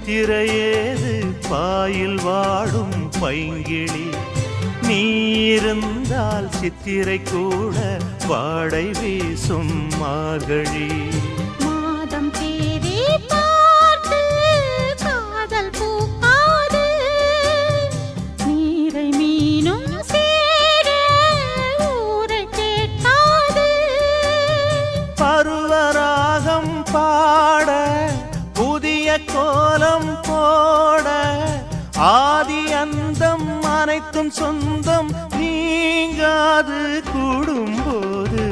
சித்திரையேது boil வாடும் பைங்கிளி நீ இருந்தால் சித்திரை கூட வாடை வீசும் மார்கழி மாதம் தேதி பார்த்து காதல் பூக்காது நீரை மீனும் சேர ஊரை கேட்காது பருவராகம் பாட புதிய கோலம் போட ஆதி அந்தம் அனைத்தும் சொந்தம் நீங்காது கூடும்போது